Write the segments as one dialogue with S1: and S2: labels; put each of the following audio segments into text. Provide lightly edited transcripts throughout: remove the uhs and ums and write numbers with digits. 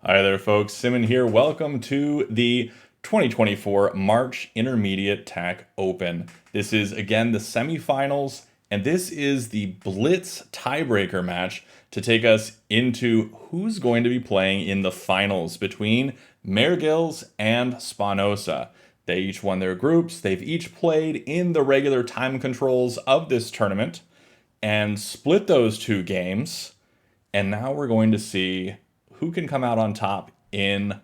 S1: Hi there, folks. Simon here. Welcome to the 2024 March Intermediate TAC Open. This is, again, the semifinals, and this is the Blitz tiebreaker match to take us into who's going to be playing in the finals between MehrGills and Spawnoza. They each won their groups. They've each played in the regular time controls of this tournament and split those two games. And now we're going to see who can come out on top in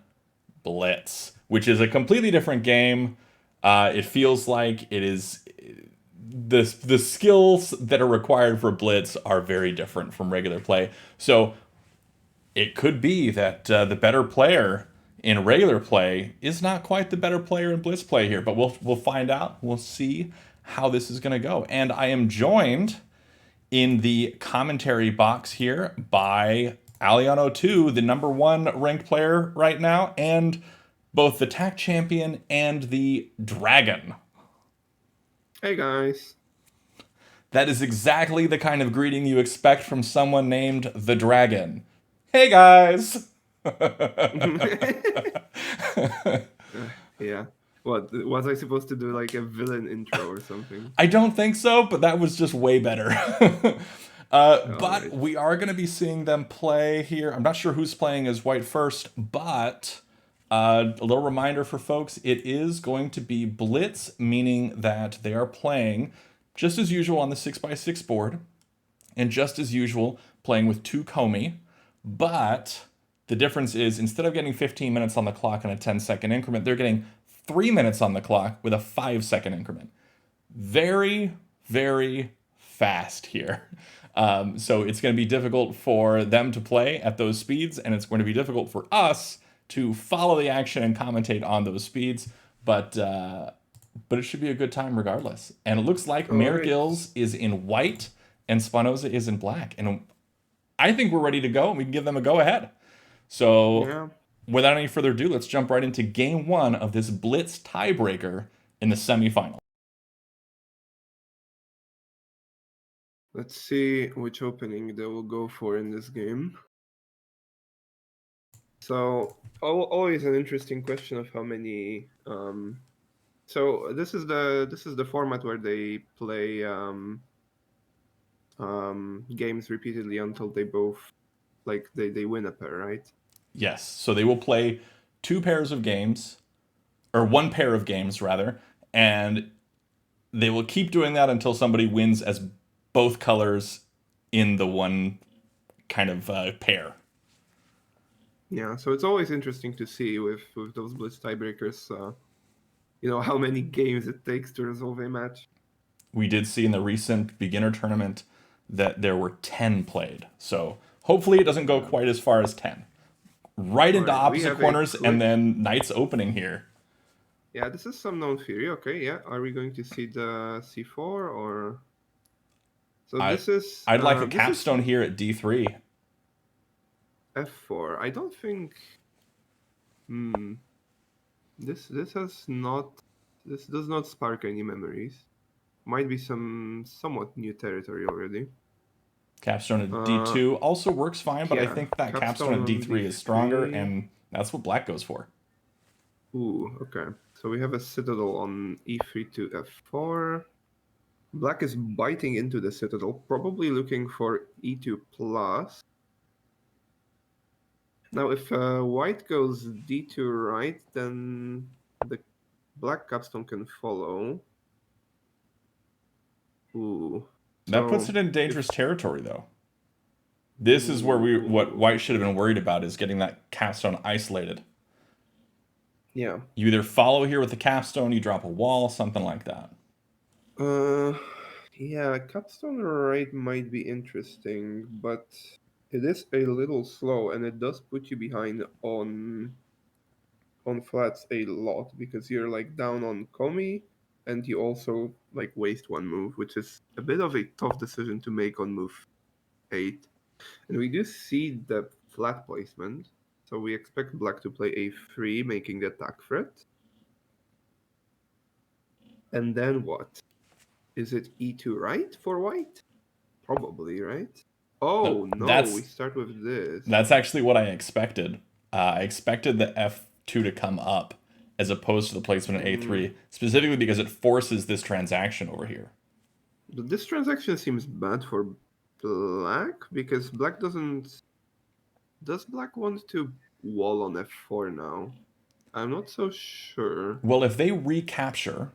S1: Blitz, which is a completely different game. It feels like it is the skills that are required for Blitz are very different from regular play. So it could be that the better player in regular play is not quite the better player in Blitz play here, but we'll find out. We'll see how this is going to go. And I am joined in the commentary box here by Aliano2, the #1 ranked player right now, and both the TAC champion and the Dragon.
S2: Hey guys.
S1: That is exactly the kind of greeting you expect from someone named the Dragon. Hey guys!
S2: Yeah. What was I supposed to do, like a villain intro or something?
S1: I don't think so, but that was just way better. But
S2: Alright.
S1: we are going to be seeing them play here. I'm not sure who's playing as white first, but a little reminder for folks, it is going to be Blitz, meaning that they are playing just as usual on the 6x6 board, and just as usual playing with 2 komi, but the difference is instead of getting 15 minutes on the clock in a 10-second increment, they're getting 3 minutes on the clock with a 5-second increment. Very, very fast here. So it's going to be difficult for them to play at those speeds, and it's going to be difficult for us to follow the action and commentate on those speeds. But it should be a good time regardless. And it looks like
S2: Alright.
S1: MehrGills is in white and Spawnoza is in black. And I think we're ready to go. We can give them a go ahead. So
S2: Yeah.
S1: without any further ado, let's jump right into game 1 of this Blitz tiebreaker in the semifinal.
S2: Let's see which opening they will go for in this game. So always an interesting question of how many so this is the format where they play games repeatedly until they both they win a pair, right?
S1: Yes. So they will play 2 pairs of games, or 1 pair of games rather, and they will keep doing that until somebody wins as both colors in the one kind of pair.
S2: Yeah, so it's always interesting to see with those Blitz tiebreakers, how many games it takes to resolve a match.
S1: We did see in the recent beginner tournament that there were 10 played. So hopefully it doesn't go
S2: Yeah.
S1: quite as far as 10. Right
S2: All
S1: into
S2: right, we
S1: opposite
S2: have a
S1: corners, and
S2: quick.
S1: then Knight's opening here.
S2: Yeah, this is some known theory. Okay, yeah. Are we going to see the C4 or? So
S1: I
S2: this is
S1: I'd like a
S2: this is
S1: capstone here at D3.
S2: F4. I don't think. Hmm. This has not. This does not spark any memories. Might be some somewhat new territory already.
S1: Capstone at
S2: Uh,
S1: D2 also works fine, but I
S2: yeah.
S1: think that capstone
S2: Capstone
S1: at
S2: on
S1: D3 is stronger,
S2: D3.
S1: and that's what black goes for.
S2: Ooh, okay. So we have a citadel on E3 to F4. Black is biting into the citadel, probably looking for E2 plus. Now, if white goes D2 right, then the black capstone can follow. Ooh.
S1: That puts
S2: So
S1: it in dangerous
S2: if
S1: territory, though. This is where what
S2: ooh,
S1: white should have been worried about is getting that capstone isolated.
S2: yeah.
S1: You either follow here with the capstone, you drop a wall, something like that.
S2: Uh yeah, capstone right might be interesting, but it is a little slow and it does put you behind on flats a lot because you're like down on komi and you also like waste one move, which is a bit of a tough decision to make on move 8. And we do see the flat placement, so we expect black to play a3, making the attack threat. And then what? Is it e2 right for white? Probably, right?
S1: No,
S2: Oh no, we
S1: that's
S2: start with this.
S1: that's actually what I expected. I expected the f2 to come up as opposed to the placement of
S2: Mm,
S1: a3, specifically because it forces this transaction over here.
S2: but this transaction seems bad for black because black doesn't. Does black want to wall on f4 now? I'm not so sure.
S1: Well, if they recapture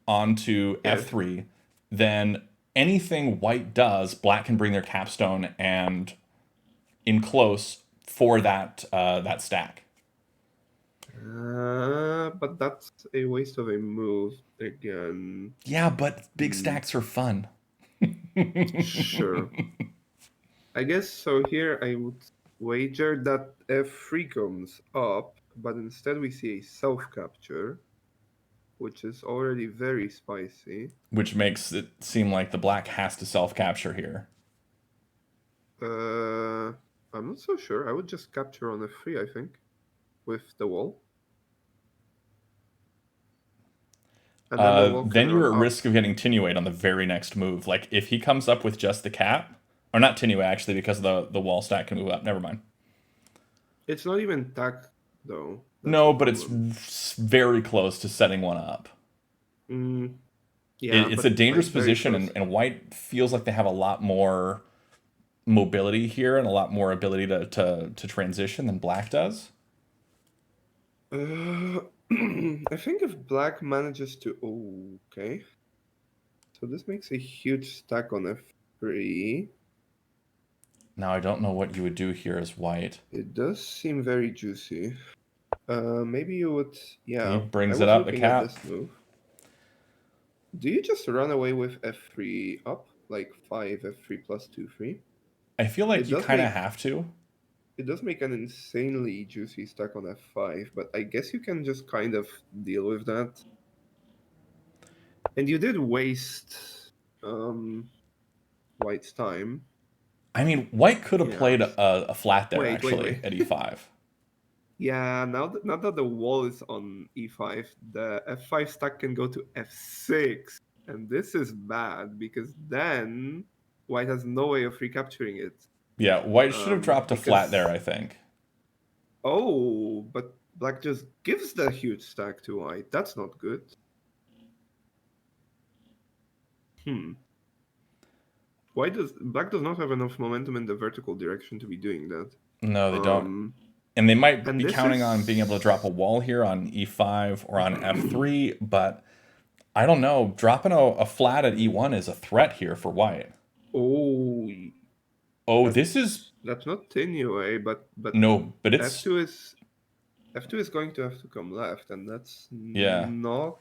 S1: onto
S2: Yeah,
S1: f3, then anything white does, black can bring their capstone and in close for that stack.
S2: but that's a waste of a move again.
S1: Yeah, but big
S2: Hmm,
S1: stacks are fun.
S2: sure. I guess so. Here I would wager that f3 comes up, but instead we see a self capture, which is already very spicy.
S1: Which makes it seem like the black has to self-capture here.
S2: Uh, I'm not so sure. I would just capture on f3, I think, with the wall. And then the wall can
S1: Then you're
S2: run
S1: at
S2: up.
S1: risk of getting Tenuate on the very next move. Like, if he comes up with just the cap, or not Tenuate, actually, because the wall stack can move up. Never mind.
S2: It's not even tack, though. That's the
S1: No, but it's
S2: problem.
S1: very close to setting one up.
S2: Mm, yeah,
S1: It's a
S2: but
S1: dangerous
S2: like very
S1: position,
S2: close.
S1: and white feels like they have a lot more mobility here and a lot more ability to transition than black does.
S2: I think if black manages to. Oh, okay. So this makes a huge stack on f3.
S1: Now, I don't know what you would do here as white.
S2: It does seem very juicy. Maybe you would.
S1: He
S2: Yeah, I
S1: brings it
S2: was
S1: up the
S2: looking at
S1: cap.
S2: this move. Do you just run away with f3 up? Like 5 f3 plus 2 3?
S1: I feel like
S2: It
S1: you
S2: does
S1: kind of
S2: make
S1: have to.
S2: it does make an insanely juicy stack on f5, but I guess you can just kind of deal with that. And you did waste White's time.
S1: I mean, white could have
S2: Yeah.
S1: played a flat there,
S2: Wait.
S1: actually, at e5.
S2: Yeah, now that the wall is on e5, the f5 stack can go to f6, and this is bad because then White has no way of recapturing it.
S1: Yeah, white should have dropped a flat there,
S2: Because
S1: I think.
S2: but Black just gives the huge stack to White. That's not good. Hmm. Black does not have enough momentum in the vertical direction to be doing that.
S1: No, they don't.
S2: Um,
S1: And they might
S2: and
S1: be
S2: this
S1: counting on being able to drop a
S2: is
S1: wall here on e5 or on f3, but I don't know. Dropping a flat at e1 is a threat here for white.
S2: oh,
S1: Oh, this is...
S2: that's not Tenuay, but
S1: No, but it's...
S2: f2 is f2 is going to have to come left, and that's
S1: Yeah.
S2: not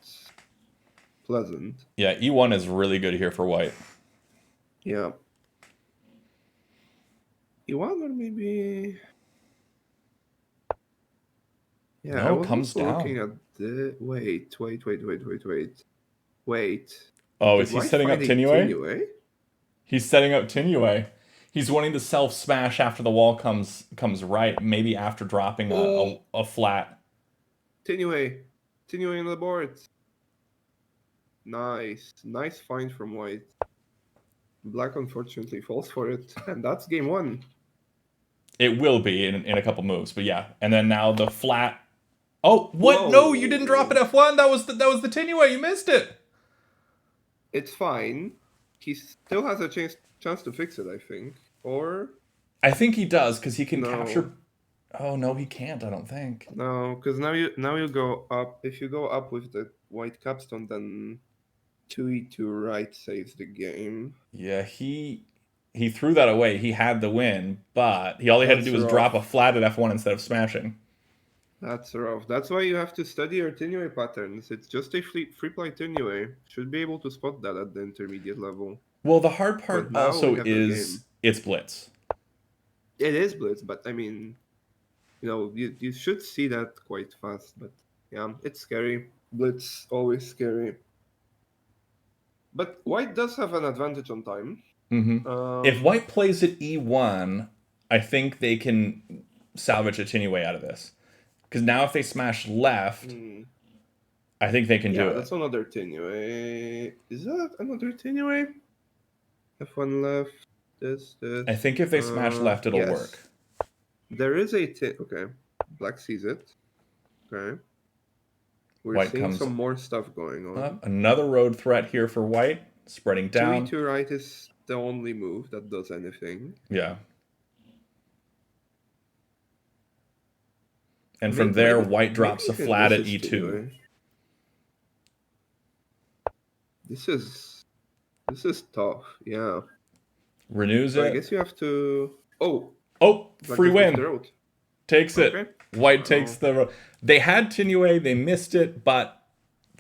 S2: pleasant.
S1: Yeah, e1 is really good here for white.
S2: Yeah. E1 or maybe. Yeah, I
S1: No, it
S2: was
S1: comes
S2: also looking
S1: down.
S2: at the. Wait.
S1: Oh,
S2: Did
S1: is he
S2: White
S1: setting
S2: find
S1: up
S2: a
S1: Tenuay?
S2: Tenuay?
S1: He's setting up Tenuay. He's wanting to self smash after the wall comes right, maybe after dropping
S2: Oh,
S1: a flat.
S2: Tenuay. Tenuay on the board. Nice find from White. Black unfortunately falls for it, and that's game one.
S1: It will be in a couple moves, but yeah. And then now the flat. Oh, what? No, you didn't drop
S2: Whoa.
S1: an F1. That was the Tenuay. You missed it.
S2: It's fine. He still has a chance to fix it, I think. Or
S1: I think he does because he can
S2: no.
S1: capture. Oh no, he can't. I don't think.
S2: No, because now you go up. If you go up with the white capstone, then 2e2 right saves the game.
S1: Yeah, he threw that away. He had the win, but all he had to do
S2: That's
S1: was drop a
S2: rough.
S1: flat at F1 instead of smashing.
S2: That's rough. That's why you have to study your Tenuay patterns. It's just a free play Tenuay. Should be able to spot that at the intermediate level.
S1: Well, the hard part
S2: But now we
S1: also
S2: have the game.
S1: is it's blitz.
S2: It is blitz, but I mean, you should see that quite fast. But yeah, it's scary. Blitz always scary. But white does have an advantage on time.
S1: If
S2: Um,
S1: white plays at e1, I think they can salvage a Tenuay out of this. Because now if they smash left,
S2: hmm,
S1: I think they can do
S2: yeah,
S1: it.
S2: that's another Tenuay. Is that another Tenuay? F1 left. This.
S1: I think if they smash left, it'll
S2: Yes.
S1: work.
S2: There is a okay. Black sees it. Okay. We're
S1: White
S2: seeing
S1: comes
S2: some more stuff going on.
S1: up. Another road threat here for white, spreading down.
S2: 2e2 right is the only move that does anything.
S1: Yeah. And from there,
S2: Maybe,
S1: white
S2: maybe
S1: drops a
S2: even
S1: flat
S2: this
S1: at
S2: is
S1: e2.
S2: anyway. This is tough. Yeah.
S1: Renews
S2: So I
S1: it.
S2: guess you have to. Oh,
S1: Oh,
S2: Black
S1: free
S2: just goes the
S1: win.
S2: road.
S1: Takes it.
S2: Okay.
S1: White takes
S2: Well,
S1: the road. They had Tinue, they missed it, but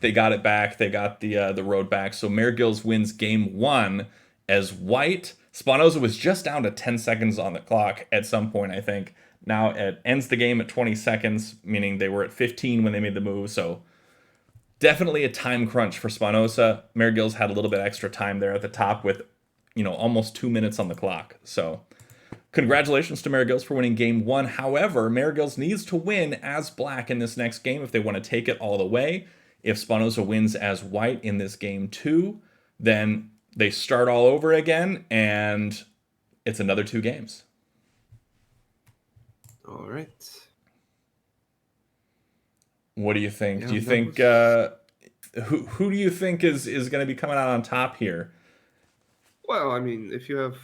S1: they got it back. They got the road back. So MehrGills wins game 1 as white. Spawnoza was just down to 10 seconds on the clock at some point, I think. Now it ends the game at 20 seconds, meaning they were at 15 when they made the move. So definitely a time crunch for Spawnoza. MehrGills had a little bit extra time there at the top with, almost 2 minutes on the clock. So congratulations to MehrGills for winning game 1. However, MehrGills needs to win as black in this next game if they want to take it all the way. If Spawnoza wins as white in this game 2, then they start all over again, and it's another 2 games.
S2: all right.
S1: What do you think?
S2: Yeah,
S1: Do you
S2: that
S1: think
S2: was...
S1: who do you think is going to be coming out on top here?
S2: Well, I mean, if you have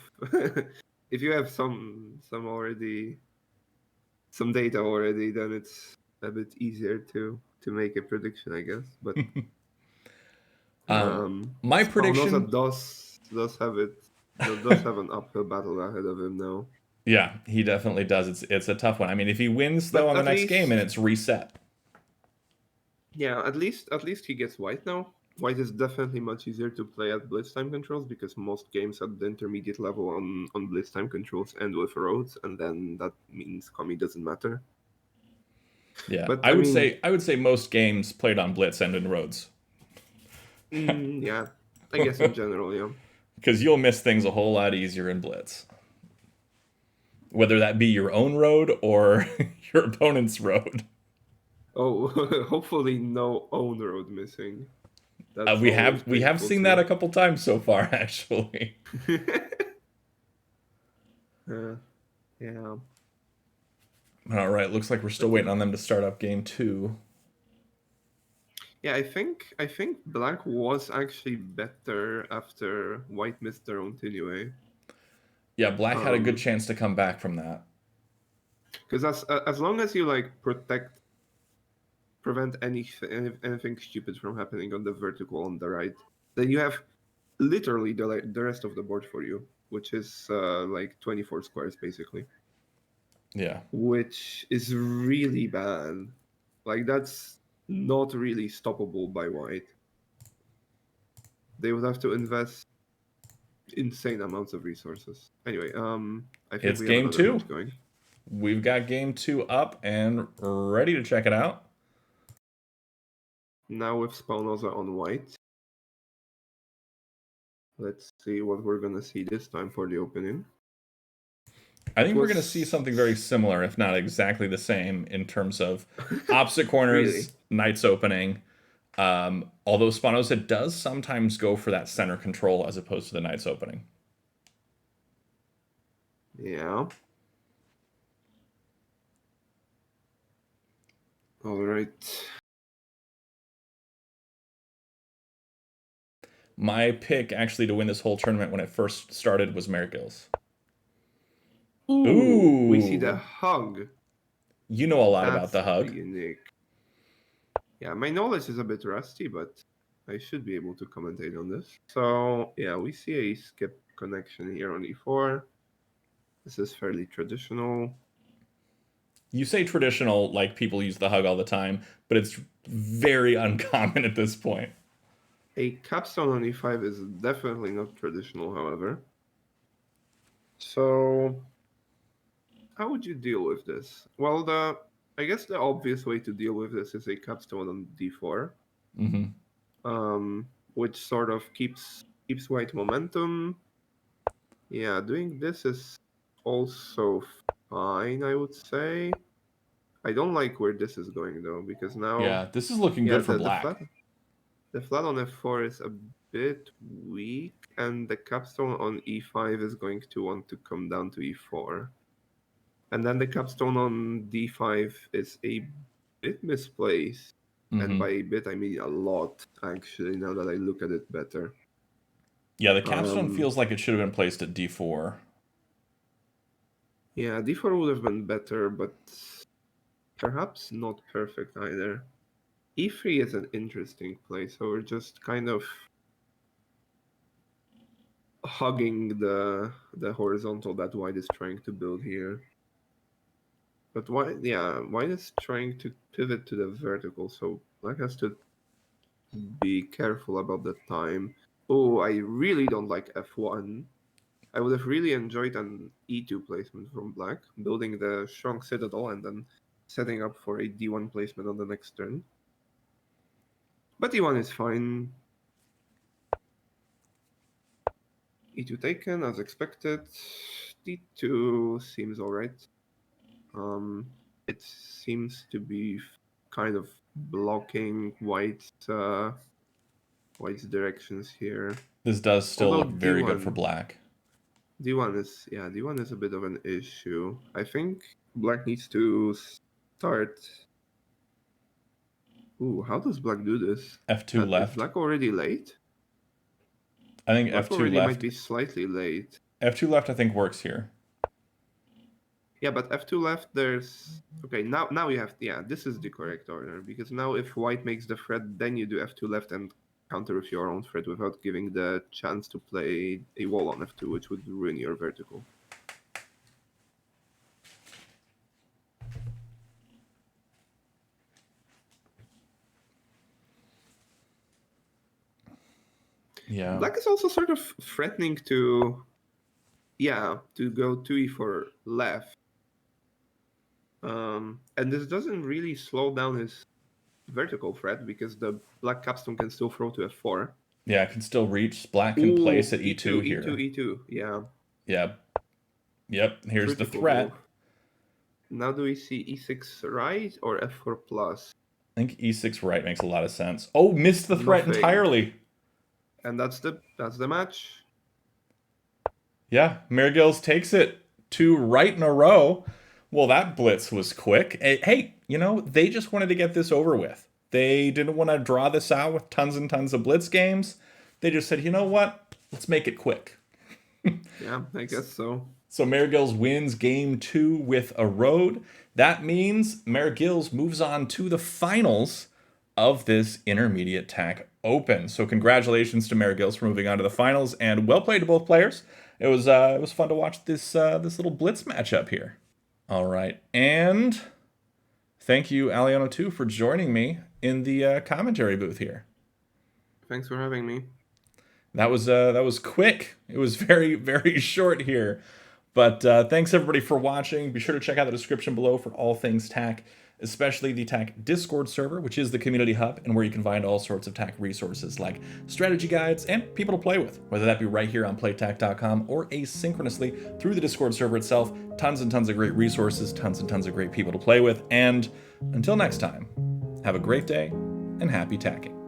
S2: if you have some already some data already, then it's a bit easier to make a prediction, I guess. But
S1: My
S2: Spawnoza
S1: prediction.
S2: does have it. Does have an uphill battle ahead of him now.
S1: Yeah, he definitely does. It's a tough one. I mean, if he wins though
S2: But
S1: on the
S2: at
S1: next game and
S2: least,
S1: it's reset.
S2: yeah, at least he gets white now. White is definitely much easier to play at blitz time controls because most games at the intermediate level on blitz time controls end with roads, and then that means komi doesn't matter.
S1: Yeah,
S2: But
S1: I
S2: I
S1: would
S2: mean,
S1: say most games played on Blitz end in roads
S2: yeah, I guess in general, yeah.
S1: because you'll miss things a whole lot easier in Blitz, whether that be your own road or your opponent's road.
S2: Oh, hopefully no own road missing. That's
S1: We
S2: always
S1: have
S2: painful
S1: seen that
S2: too.
S1: a couple times so far, actually.
S2: Yeah,
S1: All right, looks like we're still
S2: but yeah.
S1: waiting on them to start up game 2.
S2: Yeah, I think black was actually better after white missed their own anyway.
S1: Yeah, Black had a good
S2: Um,
S1: chance to come back from that.
S2: because as long as you like prevent anything stupid from happening on the vertical on the right, then you have literally the rest of the board for you, which is like 24 squares basically,
S1: Yeah,
S2: which is really bad. Like that's not really stoppable by white. They would have to invest insane amounts of resources. Anyway, I think
S1: it's
S2: we have
S1: game
S2: another
S1: 2.
S2: match going.
S1: We've got game 2 up and ready to check it out.
S2: Now with Spawnoza on white. Let's see what we're gonna see this time for the opening.
S1: I
S2: It
S1: think we're going to see
S2: was
S1: something very similar, if not exactly the same, in terms of opposite corners,
S2: really,
S1: knights opening. Although Spawnoza does sometimes go for that center control as opposed to the knights opening.
S2: yeah. All right.
S1: My pick actually to win this whole tournament when it first started was MehrGills.
S2: Ooh, we see the
S1: Ooh,
S2: hug.
S1: you know a lot about
S2: That's
S1: the hug.
S2: unique. Yeah, my knowledge is a bit rusty, but I should be able to commentate on this. So yeah, we see a skip connection here on e4. This is fairly traditional.
S1: You say traditional like people use the hug all the time, but it's very uncommon at this point.
S2: A capstone on e5 is definitely not traditional, however. So how would you deal with this? Well, I guess the obvious way to deal with this is a capstone on d4,
S1: Mm-hmm.
S2: which sort of keeps white momentum. Yeah, doing this is also fine, I would say. I don't like where this is going though, because now,
S1: Yeah, this is looking
S2: yeah,
S1: good for black.
S2: the flat on f4 is a bit weak, and the capstone on e5 is going to want to come down to e4. And then the capstone on d5 is a bit misplaced. And by a bit, I mean a lot, actually, now that I look at it better.
S1: Yeah, the capstone feels like it should have been placed at d4.
S2: Yeah, d4 would have been better, but perhaps not perfect either. e3 is an interesting play, so we're just kind of hugging the horizontal that white is trying to build here. But white is trying to pivot to the vertical, so black has to be careful about the time. Oh, I really don't like f1. I would have really enjoyed an e2 placement from black, building the strong citadel and then setting up for a d1 placement on the next turn. But d1 is fine. e2 taken as expected. d2 seems alright. It seems to be kind of blocking white's directions here.
S1: This does still
S2: Although
S1: look very good for black.
S2: d1 is a bit of an issue. I think black needs to start. Ooh, how does black do this?
S1: f2
S2: Is
S1: left.
S2: black already late?
S1: I think
S2: Black
S1: f2
S2: already
S1: left.
S2: might be slightly late.
S1: f2 left I think works here.
S2: Yeah, but f2 left, there's... Okay, now you have... Yeah, this is the correct order, because now if white makes the threat, then you do f2 left and counter with your own threat without giving the chance to play a wall on f2, which would ruin your vertical.
S1: Yeah.
S2: Black is also sort of threatening to... Yeah, to go 2e4 left. And this doesn't really slow down his vertical threat because the black capstone can still throw to f4.
S1: Yeah, it can still reach. Black can place at e2 here.
S2: E2, yeah.
S1: Yeah. Yep, here's
S2: Critical
S1: the threat.
S2: Move. Now do we see e6 right or f4 plus?
S1: I think e6 right makes a lot of sense. Oh, missed the threat entirely.
S2: And that's the match.
S1: Yeah, MehrGills takes it 2 right in a row. Well, that blitz was quick. Hey, you know, they just wanted to get this over with. They didn't want to draw this out with tons and tons of blitz games. They just said, you know what? Let's make it quick.
S2: Yeah, I guess so.
S1: So MehrGills wins game 2 with a road. That means MehrGills moves on to the finals of this intermediate TAC Open. So congratulations to MehrGills for moving on to the finals, and well played to both players. It was fun to watch this little blitz matchup here. All right, and thank you, Aliano2, for joining me in the commentary booth here.
S2: Thanks for having me.
S1: That was quick. It was very, very short here. But thanks everybody for watching. Be sure to check out the description below for all things TAC, especially the TAC Discord server, which is the community hub and where you can find all sorts of TAC resources like strategy guides and people to play with, whether that be right here on playtac.com or asynchronously through the Discord server itself. Tons and tons of great resources, tons and tons of great people to play with. And until next time, have a great day and happy tacking.